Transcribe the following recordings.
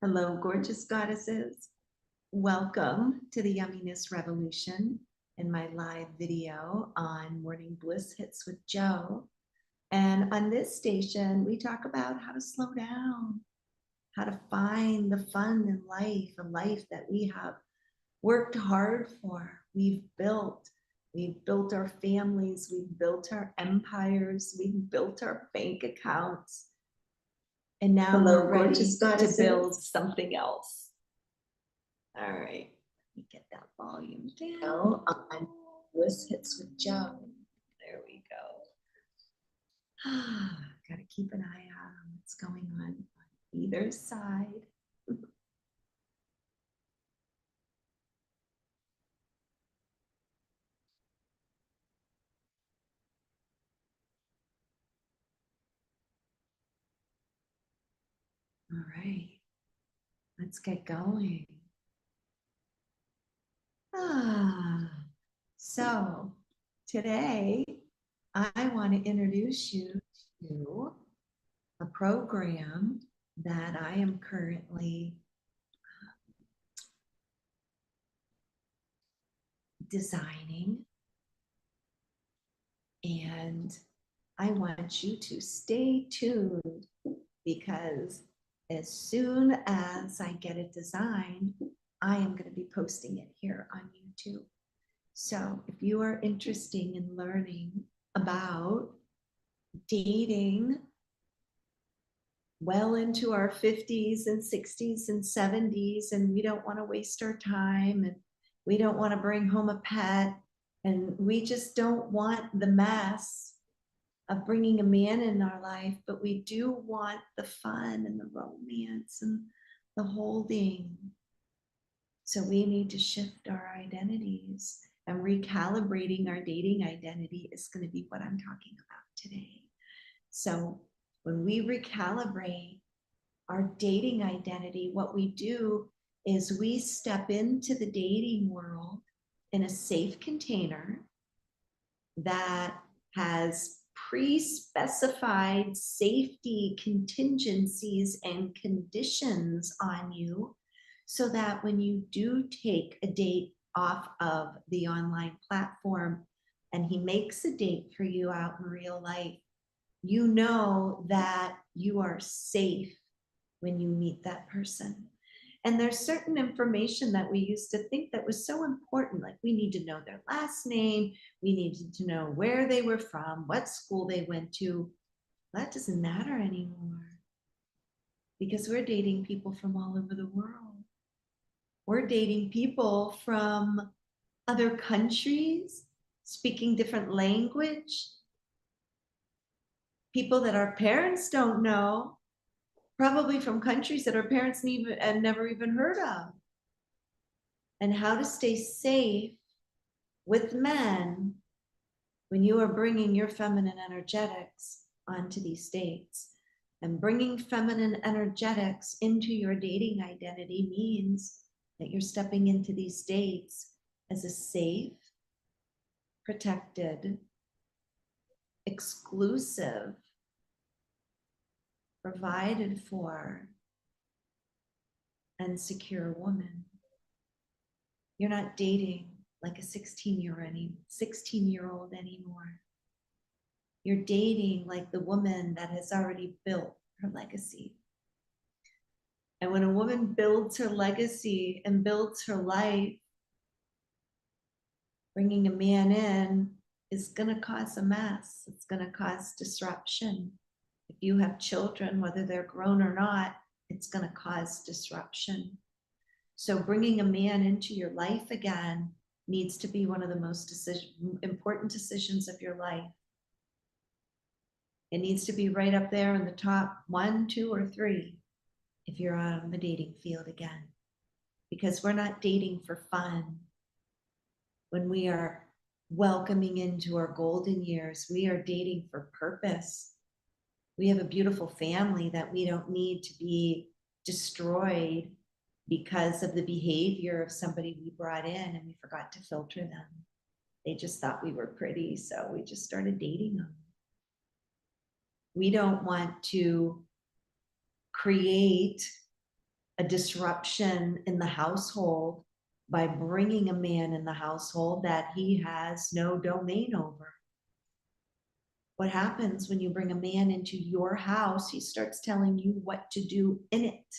Hello, gorgeous goddesses. Welcome to the Yumminess Revolution and my live video on Morning Bliss Hits with Joe. And on this station, we talk about how to slow down, how to find the fun in life, a life that we have worked hard for. We've built our families, we've built our empires, we've built our bank accounts. And now we're ready to build something else. All right, let me get that volume down on Bliss Hits with Joe. There we go. Gotta keep an eye out on what's going on either side. All right, let's get going. So today I want to introduce you to a program that I am currently designing, and I want you to stay tuned because as soon as I get it designed, I am going to be posting it here on YouTube. So if you are interested in learning about dating well into our 50s and 60s and 70s, and we don't want to waste our time, and we don't want to bring home a pet, and we just don't want the mess of bringing a man in our life, but we do want the fun and the romance and the holding. So we need to shift our identities, and recalibrating our dating identity is going to be what I'm talking about today. So when we recalibrate our dating identity, what we do is we step into the dating world in a safe container that has pre-specified safety contingencies and conditions on you, so that when you do take a date off of the online platform and he makes a date for you out in real life, you know that you are safe when you meet that person. And there's certain information that we used to think that was so important, like we need to know their last name, we needed to know where they were from, what school they went to. That doesn't matter anymore, because we're dating people from all over the world. We're dating people from other countries, speaking different language, people that our parents don't know, probably from countries that our parents never even heard of. And how to stay safe with men when you are bringing your feminine energetics onto these dates. And bringing feminine energetics into your dating identity means that you're stepping into these dates as a safe, protected, exclusive, provided for, and secure woman. You're not dating like a 16-year-old anymore. You're dating like the woman that has already built her legacy. And when a woman builds her legacy and builds her life, bringing a man in is going to cause a mess. It's going to cause disruption. If you have children, whether they're grown or not, it's going to cause disruption. So bringing a man into your life again needs to be one of the most important decisions of your life. It needs to be right up there in the top 1, 2, or 3 if you're on the dating field again. Because we're not dating for fun. When we are welcoming into our golden years, we are dating for purpose. We have a beautiful family that we don't need to be destroyed because of the behavior of somebody we brought in and we forgot to filter them. They just thought we were pretty, so we just started dating them. We don't want to create a disruption in the household by bringing a man in the household that he has no domain over. What happens when you bring a man into your house? He starts telling you what to do in it.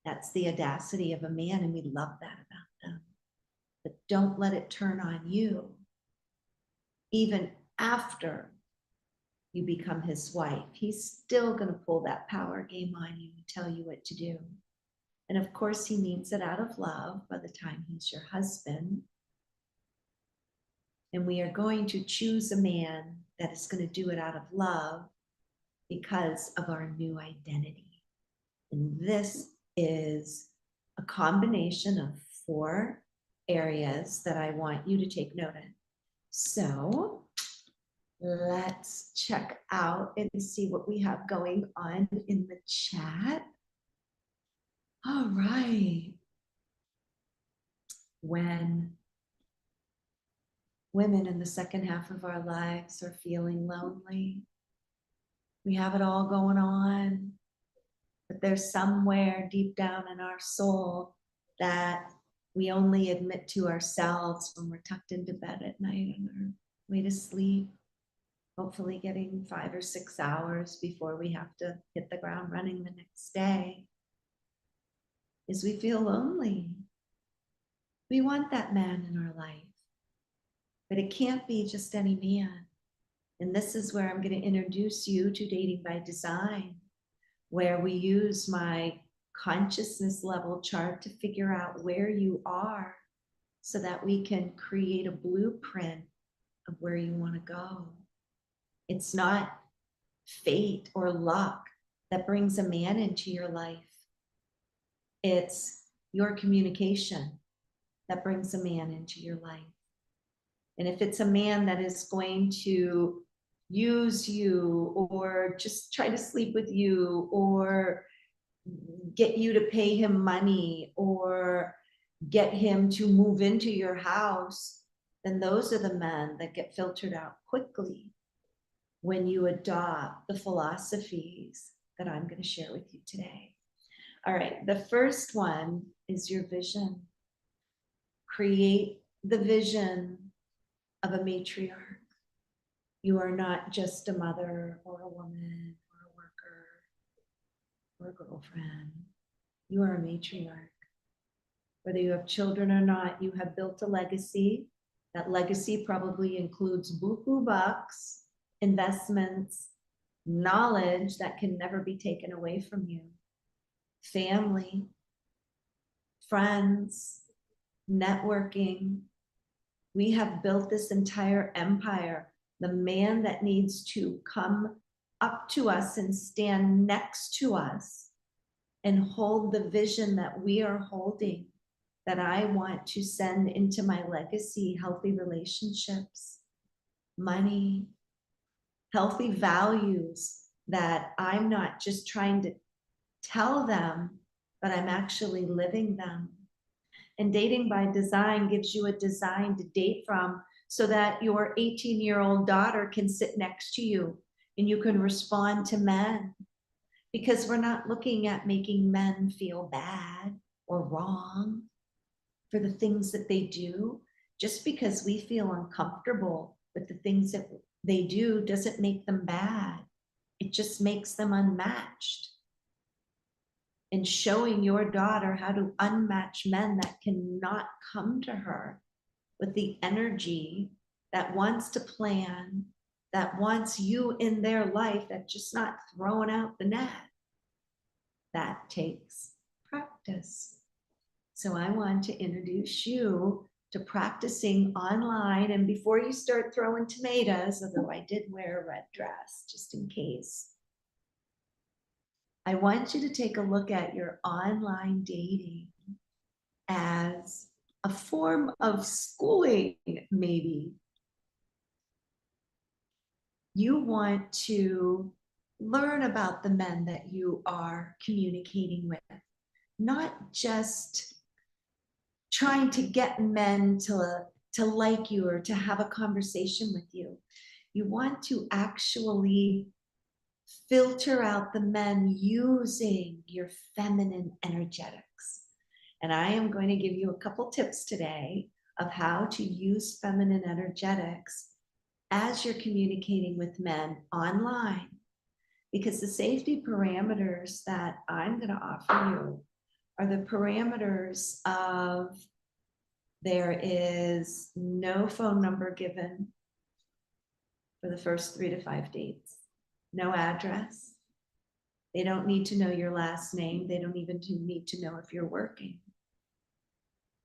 That's the audacity of a man, and we love that about them. But don't let it turn on you. Even after you become his wife, he's still going to pull that power game on you and tell you what to do. And of course, he needs it out of love by the time he's your husband. And we are going to choose a man that is going to do it out of love because of our new identity. And this is a combination of 4 areas that I want you to take note of. So let's check out and see what we have going on in the chat. All right. When women in the second half of our lives are feeling lonely, we have it all going on, but there's somewhere deep down in our soul that we only admit to ourselves when we're tucked into bed at night on our way to sleep, hopefully getting 5 or 6 hours before we have to hit the ground running the next day, is we feel lonely. We want that man in our life, but it can't be just any man. And this is where I'm going to introduce you to Dating by Design, where we use my consciousness level chart to figure out where you are so that we can create a blueprint of where you want to go. It's not fate or luck that brings a man into your life. It's your communication that brings a man into your life. And if it's a man that is going to use you or just try to sleep with you or get you to pay him money or get him to move into your house, then those are the men that get filtered out quickly when you adopt the philosophies that I'm going to share with you today. All right, the first one is your vision. Create the vision of a matriarch. You are not just a mother or a woman or a worker or a girlfriend. You are a matriarch. Whether you have children or not, you have built a legacy. That legacy probably includes buku bucks, investments, knowledge that can never be taken away from you, family, friends, networking. We have built this entire empire. The man that needs to come up to us and stand next to us and hold the vision that we are holding, that I want to send into my legacy: healthy relationships, money, healthy values that I'm not just trying to tell them, but I'm actually living them. And Dating by Design gives you a design to date from so that your 18-year-old daughter can sit next to you and you can respond to men. Because we're not looking at making men feel bad or wrong for the things that they do. Just because we feel uncomfortable with the things that they do doesn't make them bad. It just makes them unmatched. And showing your daughter how to unmatch men that cannot come to her with the energy that wants to plan, that wants you in their life, that's just not throwing out the net. That takes practice. So I want to introduce you to practicing online. And before you start throwing tomatoes, although I did wear a red dress just in case, I want you to take a look at your online dating as a form of schooling, maybe. You want to learn about the men that you are communicating with, not just trying to get men to like you or to have a conversation with you. You want to actually filter out the men using your feminine energetics. And I am going to give you a couple tips today of how to use feminine energetics as you're communicating with men online. Because the safety parameters that I'm going to offer you are the parameters of there is no phone number given for the first 3 to 5 dates, no address. They don't need to know your last name. They don't even need to know if you're working.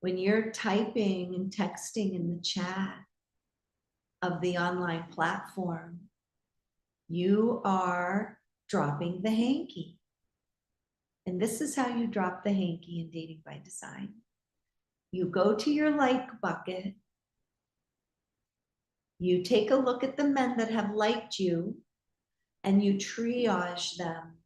When you're typing and texting in the chat of the online platform, you are dropping the hanky. And this is how you drop the hanky in Dating by Design. You go to your like bucket. You take a look at the men that have liked you and you triage them.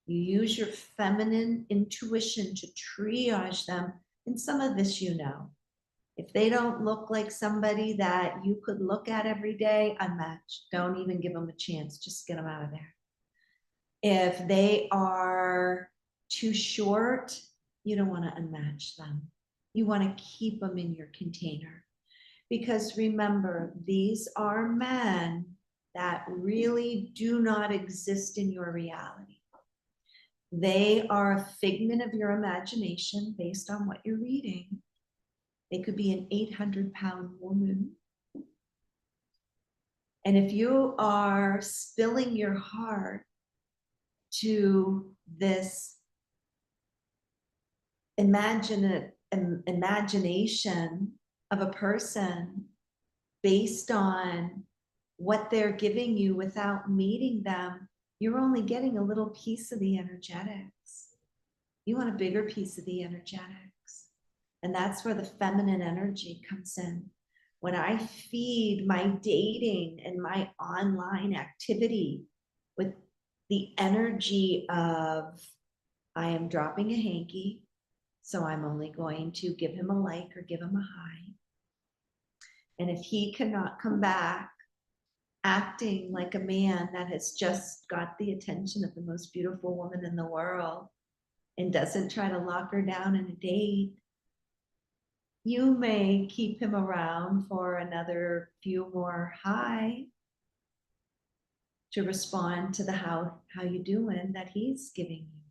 You use your feminine intuition to triage them. And some of this you know. If they don't look like somebody that you could look at every day, unmatch. Don't even give them a chance. Just get them out of there. If they are too short, you don't want to unmatch them. You want to keep them in your container. Because remember, these are men that really do not exist in your reality. They are a figment of your imagination based on what you're reading. They could be an 800-pound woman. And if you are spilling your heart to this imagination of a person based on what they're giving you without meeting them, you're only getting a little piece of the energetics. You want a bigger piece of the energetics. And that's where the feminine energy comes in. When I feed my dating and my online activity with the energy of, I am dropping a hanky, so I'm only going to give him a like or give him a hi. And if he cannot come back acting like a man that has just got the attention of the most beautiful woman in the world and doesn't try to lock her down in a date, you may keep him around for another few more hi to respond to the how you doing that he's giving you.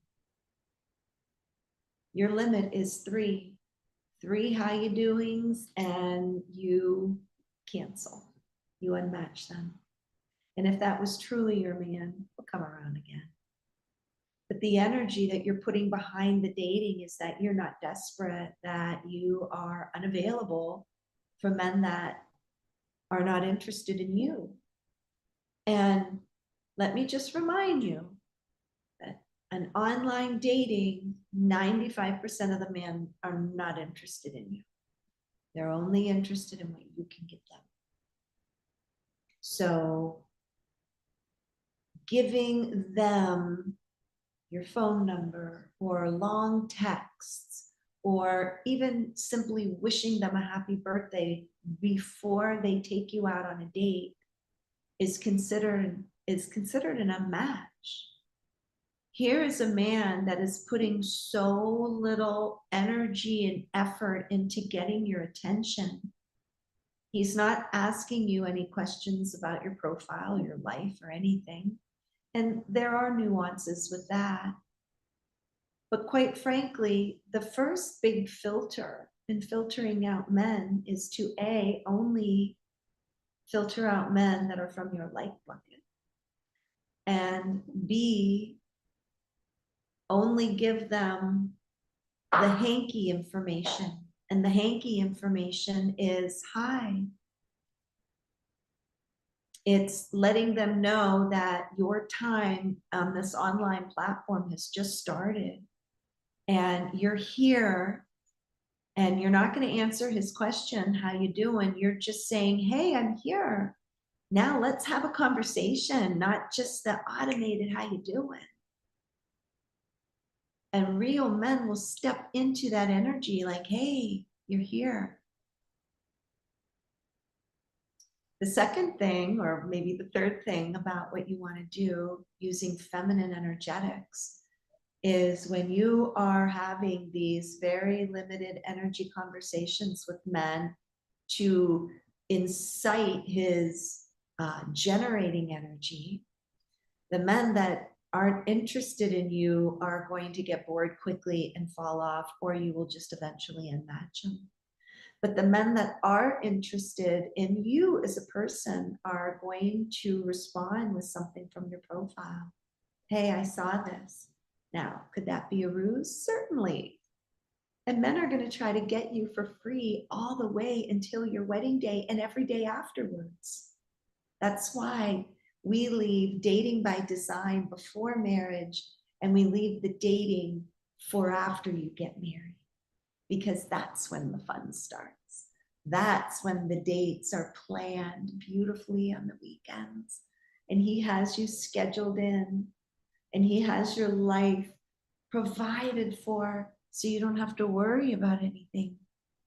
Your limit is 3 how you doings, and you cancel. You unmatch them. And if that was truly your man, he'll come around again. But the energy that you're putting behind the dating is that you're not desperate, that you are unavailable for men that are not interested in you. And let me just remind you that an online dating, 95% of the men are not interested in you. They're only interested in what you can give them. So giving them your phone number or long texts, or even simply wishing them a happy birthday before they take you out on a date is considered an unmatch. Here is a man that is putting so little energy and effort into getting your attention. He's not asking you any questions about your profile, your life, or anything. And there are nuances with that. But quite frankly, the first big filter in filtering out men is to A, only filter out men that are from your like bucket. And B, only give them the hanky information. And the hanky information is hi. It's letting them know that your time on this online platform has just started. And you're here, and you're not going to answer his question, how you doing? You're just saying, hey, I'm here. Now let's have a conversation, not just the automated, how you doing? And real men will step into that energy like, hey, you're here. The second thing, or maybe the third thing about what you want to do using feminine energetics is when you are having these very limited energy conversations with men to incite his generating energy, the men that aren't interested in you are going to get bored quickly and fall off, or you will just eventually unmatch them. But the men that are interested in you as a person are going to respond with something from your profile. Hey, I saw this. Now, could that be a ruse? Certainly. And men are going to try to get you for free all the way until your wedding day and every day afterwards. That's why we leave dating by design before marriage, and we leave the dating for after you get married, because that's when the fun starts. That's when the dates are planned beautifully on the weekends, and he has you scheduled in, and he has your life provided for, so you don't have to worry about anything.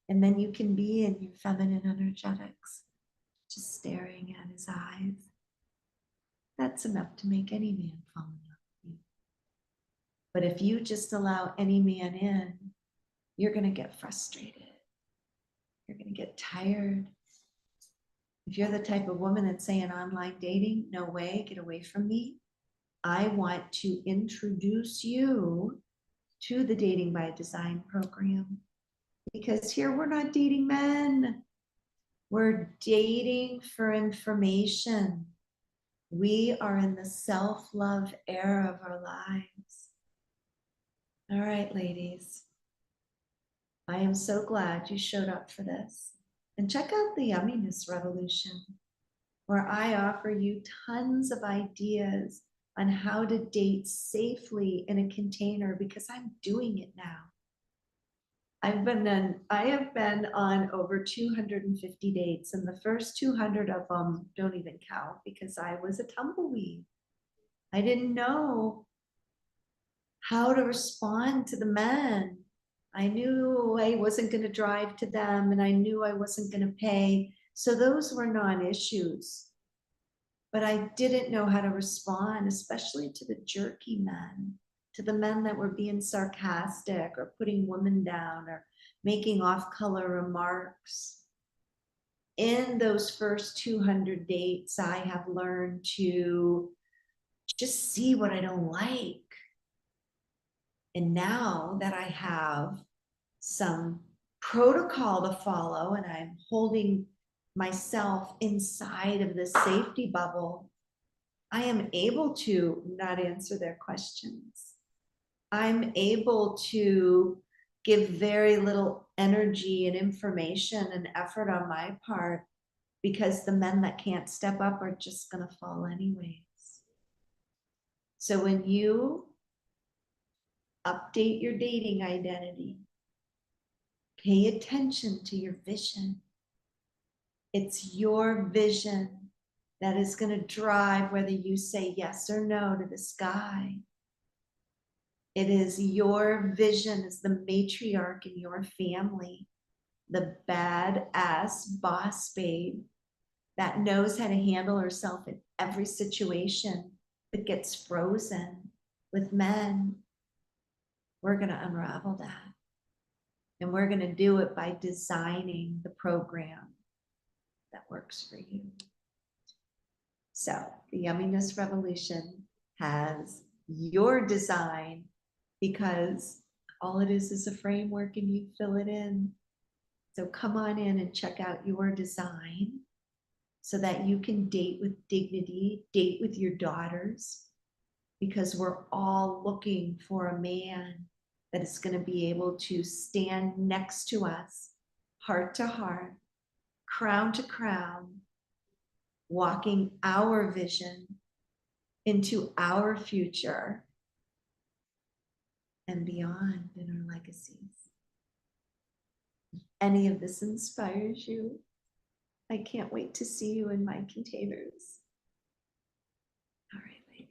And then you can be in your feminine energetics, just staring at his eyes. That's enough to make any man fall in love with you. But if you just allow any man in, you're going to get frustrated. You're going to get tired. If you're the type of woman that's saying online dating, no way, get away from me. I want to introduce you to the Dating by Design program, because here we're not dating men. We're dating for information. We are in the self-love era of our lives. All right, ladies. I am so glad you showed up for this. And check out the Yumminess Revolution, where I offer you tons of ideas on how to date safely in a container, because I'm doing it now. I have been on over 250 dates, and the first 200 of them don't even count because I was a tumbleweed. I didn't know how to respond to the men. I knew I wasn't going to drive to them, and I knew I wasn't going to pay. So those were non-issues. But I didn't know how to respond, especially to the jerky men, to the men that were being sarcastic or putting women down or making off-color remarks. In those first 200 dates, I have learned to just see what I don't like. And now that I have some protocol to follow, and I'm holding myself inside of this safety bubble, I am able to not answer their questions. I'm able to give very little energy and information and effort on my part, because the men that can't step up are just going to fall anyways. So when you update your dating identity, pay attention to your vision. It's your vision that is going to drive whether you say yes or no to this guy. It is your vision as the matriarch in your family, the badass boss babe that knows how to handle herself in every situation, that gets frozen with men. We're going to unravel that. And we're going to do it by designing the program that works for you. So the Yumminess Revolution has your design, because all it is a framework and you fill it in. So come on in and check out your design so that you can date with dignity, date with your daughters, because we're all looking for a man that is going to be able to stand next to us, heart to heart, crown to crown, walking our vision into our future and beyond in our legacies. If any of this inspires you, I can't wait to see you in my containers. All right, ladies.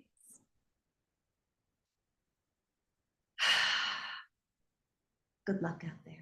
Good luck out there.